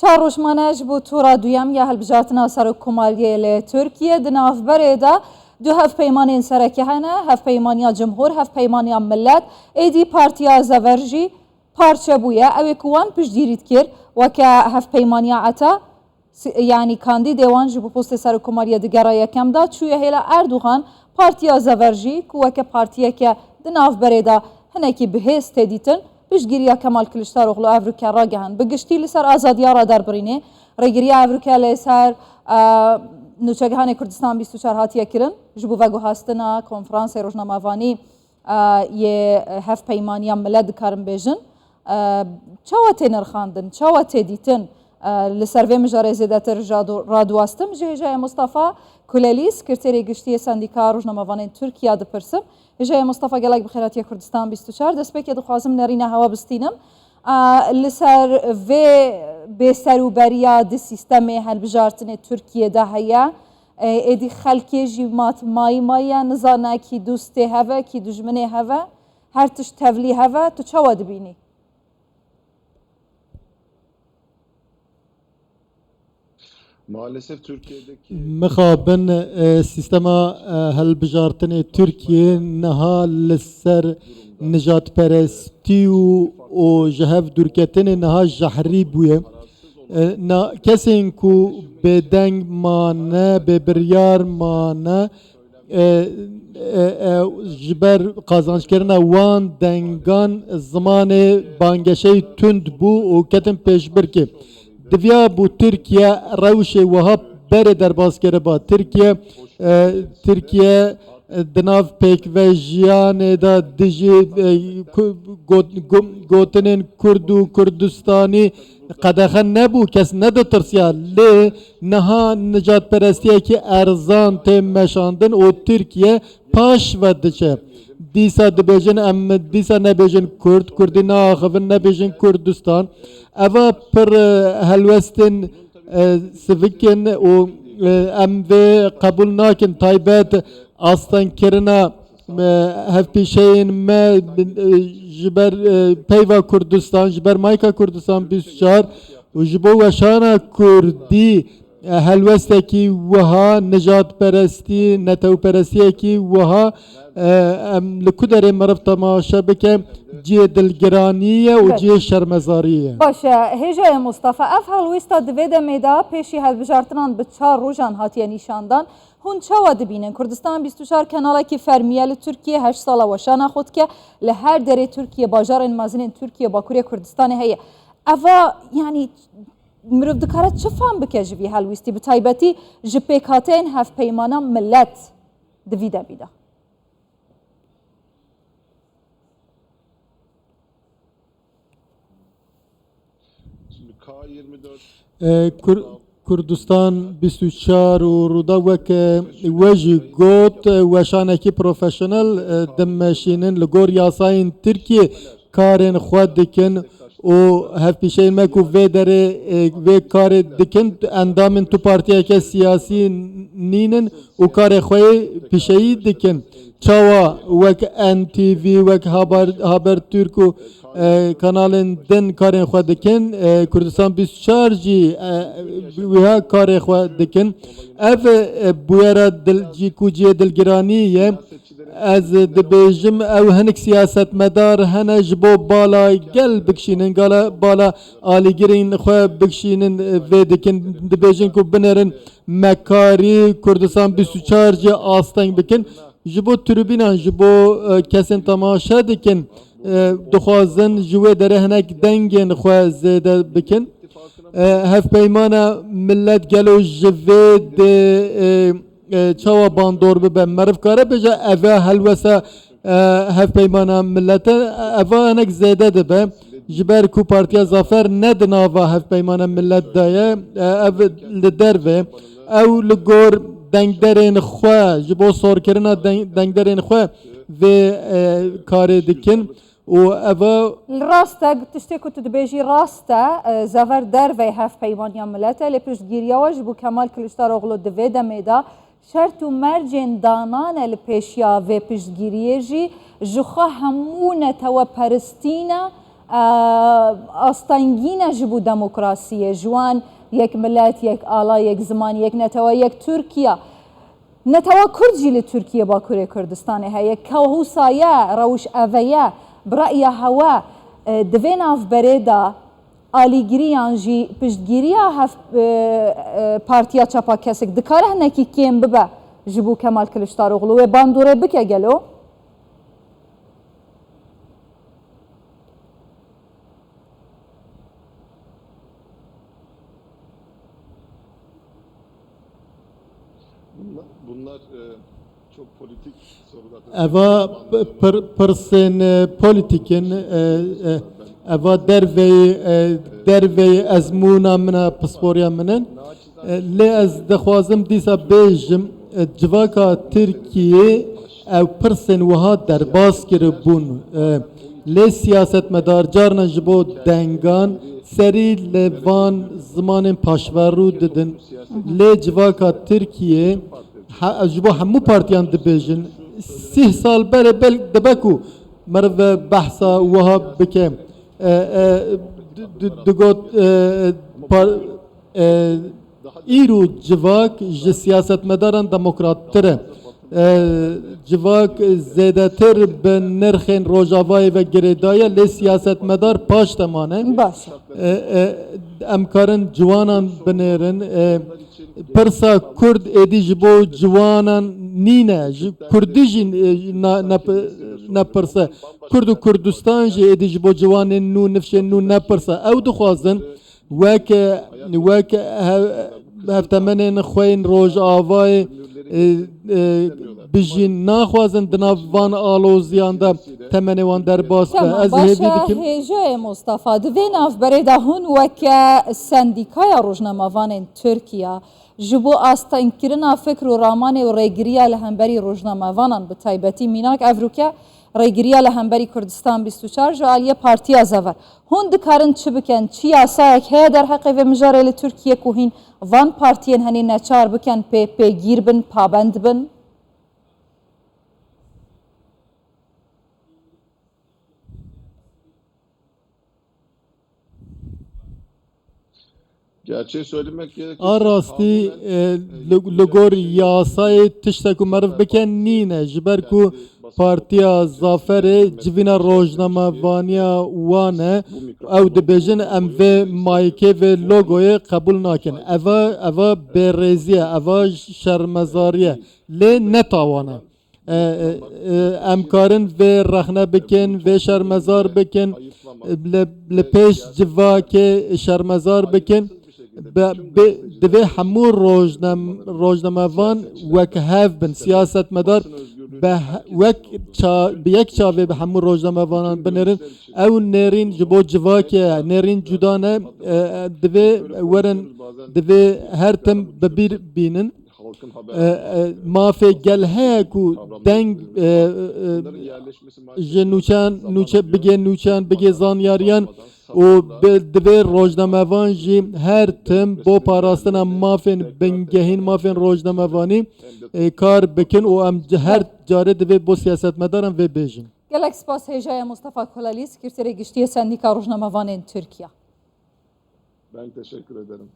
چاڕۆژمانەش بۆ تۆڕا دویەم یا هەڵبژارتنا سەرۆککۆماریە لە تورکیە di navberê de du hevpeymanên sereke hene, hevpeymaniya cumhur, hevpeymaniya millet, êdî partiya zever jî parçe bûye. Ew ê ku wan piştgirî dikir weke hevpeymaniya ETA, yani kandîdê wan ji bo postê serokkomariya di gera yekem de çûye hêla Erdogan, partiya zever jî ku weke partiyeke di navberê de hinekî bihêz tê dîtin, piştgiriya Kemal Kılıçdaroğlu Evrûke ragihin. Bi giştî li ser azadiya ra derbirinê, rêgiriya Evrûke lê ser nûçegehanê Kurdistan 24 hatiye kirin ji bo veguhastina konferansê rojnamevanî yê hevpeymaniya millet dikarin bêjin. Çawa tê nirxandin, çawa tê dîtin li ser vê mijarê zêdetir radwastim ji hêjayê Mustafa Kulelî, sekreterê giştî sendîka rojnamevanên Tirkiye dipirsim. Hêjayê Mustafa gelek bi xêratiya Kurdistan 24 destpêkê dixwazim nerîna hewa bistînim. Li ser vê bêserûberiya di sîstemê helbijartinê Tirkiyeyê heye, êdî xelkê jî mayî maye nizane kî dûstê heve, kî dijminê heve, her tişt tevlî heve, tu çawa dibînî? Maalesef Türkiye'deki mixabin sistema helbijartinê Türkiye niha li ser nijadperestî û ji hev dûrketinê niha jehrî bûye. Kesên ku bêdeng mane, bêbiryar mane ji ber qazançkirina wan dengan zimanê bangeşeyî tund bû û ketin pêşbirkê. Divya bu Türkiye rewşê wiha berê derbas kiriba. Türkiye di nav pêkvejiyanê de dijî gotinên Kurd û Kurdistanî qedexe nebû, kes neditirsiya lê niha nicadperestiyekî erzan tê meşandin û Türkiye paş ve diçe. Dîsa dibêjin em dîsa nebêjin Kurd, Kurdî naaxivin nebêjin Kurdistan. Eva pir helwestên sivikin û em vê qebûl nakin taybet astenkirina hevpêşeyên me ji ber peyva Kurdistan, ji ber mayka Kurdistan 24 û ji bo weşana Kurdî helwestekî wiha nijadperestî, netewperestiyekî wiha li ku derê meriv temaşe bike ciyê dilgiranî ye û ciyê şermezarî ye. Baş e, hêjayê Mustafa, ev helwîsta di vê demê de pêşî helbijartinan bi çar rojan hatiye nîşandan, hûn çawa dibînin? Kurdistan 24 kenalekî fermiye li Tirkiye 8 sala weşana xwe dike, li her derê Tirkiye bajarên mezinên Tirkiye Bakurê Kurdistanê heye. Eva yani mirov dikare çi fam bike ji vî helwîstî bi taybetî ji pêkhateyên hevpeymana millet di vî demî de? K24 Kurdistan 24 û Rûda weke we jî got weşanekî profesyonel dimeşînin li gor yasayên Tirkiye karên xwe dikin û hevpêşeyên me ku vê derê vê karê dikin endamên tu partiyeke siyasî nînin û karê xwe pîşeyî dikin. Çawa wek NTV, wek Habertürk û kanalên din karên xwe dikin, Kurdistan 24 jî wiha karê xwe dikin. Ev bûyera ku ciyê dilgiranî ye, ez dibêjim ew hinek siyasetmedar hene ji bo bala gel bikişînin, bala alîgirên xwe bikişînin vê dikin, dibêjin ku binerin mekarî Kurdistan 24 jî asteng bikin. Ji bo tribûnan, ji bo kesên temaşe dikin, dixwazin ji wê derê hinek dengên xwe zêde bikin. Hevpeymana millet gelo ji vê de çawa bandor bibe, meriv kare bêje eve helwesa hevpeymana millete eva hinek zêde dibe. Ji ber ku Partiya Zafer ne di nava hevpeymana millet de ye, ev li derve, ew li gor dengderên xwe ji bo sorkirina dengderên xwe vê karê dikin û eva rast e tiştê ku tu dibêjî rast e zever dervê hevpeymaniya millet e lê piştgiriya ji bo Kemal Kılıçdaroğlu di vê demê de şert û mercên danan e li pêşiya vê piştgiriyê jî ji xwe hemû neteweperistîne ئاستانگینە ji بوو دەموکراسیە جوان یەک ملت یەک ئاڵا یەک زمان یەک نەتەوە یەک تورکیا نەتەوە کورجی لە تورکیە باکوورێ کوردستانی هەیە کەوهوسایە ڕەوش ئەڤەیە برایە هەوە divê navberêda alîgiriyan jî piştgiriya Partiya Çapa Kesik dikare hinekî kêm bibe ji bo Kemal Kılıçdaroğlu wê bandorê bike gelo? Bunlar çok politik sorular. Eva pırsın politikin eva derveyi ezmuna mina pisporya minin le ez dexwazim dîsa bêjim civaka Tirkiye ev pırsın wiha derbas kiribûn lê siyasetmedar carna ji bo dengan serî li van zimanên paşverû didin lê civaka Tirkiye ji bo hemû partiyan dibêjin 30 sal bere dibe ku meriv behsa wiha bike digot îro civak ji siyasetmedaran demokrattir e civak zêdetir bi nirxên rojavayê ve girêdayê lê siyasetmedar paş temane Baş. em karin ciwanan binêrin Pirsa Kurd êdî ji bo ciwanan nîne ji Kurdî jî nepirse Kurd û Kurdistan jî êdî ji bo ciwanên nû nifşên nû nepirse ew dixwazin wek hevtemenên xwe yên rojavayê bijîn naxwazin di nav van aloziyan de temenê wan derbas be ez hêvî dikim hêjeyê Mustafa divê navberêda hûn weke sendîkaya rojnamavanên Tirkiya ji bo astengkirina fikr û ramanê û rêgiriya li hemberî rojnamavanan bi taybetî mînak evrûke rêgiriya li hemberî Kurdistan 24 ji aliyê Partiya Zever hûn dikarin çi bikin çi yasayek heye derheqê vê mijarê li Tirkiye ku hîn van partiyên henî neçar bikin pêgîr bin pabend bin Gerçeği söylemek gerekirse Arastî li gor yasayê tiştek û meriv bikin nîne ji ber ku Partiya Zaferê civîna rojnamevaniya wan e ew dibêjin em vê mayikê vê logoyê qebûl nakin eva bêrêzî ye eva şermezarî ye lê netawan e em karin vê rexne bikin vê şermezar bikin li pêş civakê şermezar bikin divê hemû rojnamevan wek hev bin siyasetmedar bi yek çavê bi hemû rojnamevanan binêrin ew nêrîn ji bo civakê nêrîn cuda ne divê werin divê her tim bibîr bînin mafê gel heye ku deng ji nûçe bigê nûçan bigê zanyariyan û divê rojnamevan jî her tim bo parastina mafên bingehîn mafên rojnamevanî kar bikin û em her carê divê bo siyasetmedaran vê bêjin. gelek spas hêjaya Mustafa Kolalî sekreterê giştî Sendîka Rojnamavanên Tirkiye. ben teşekkür ederim.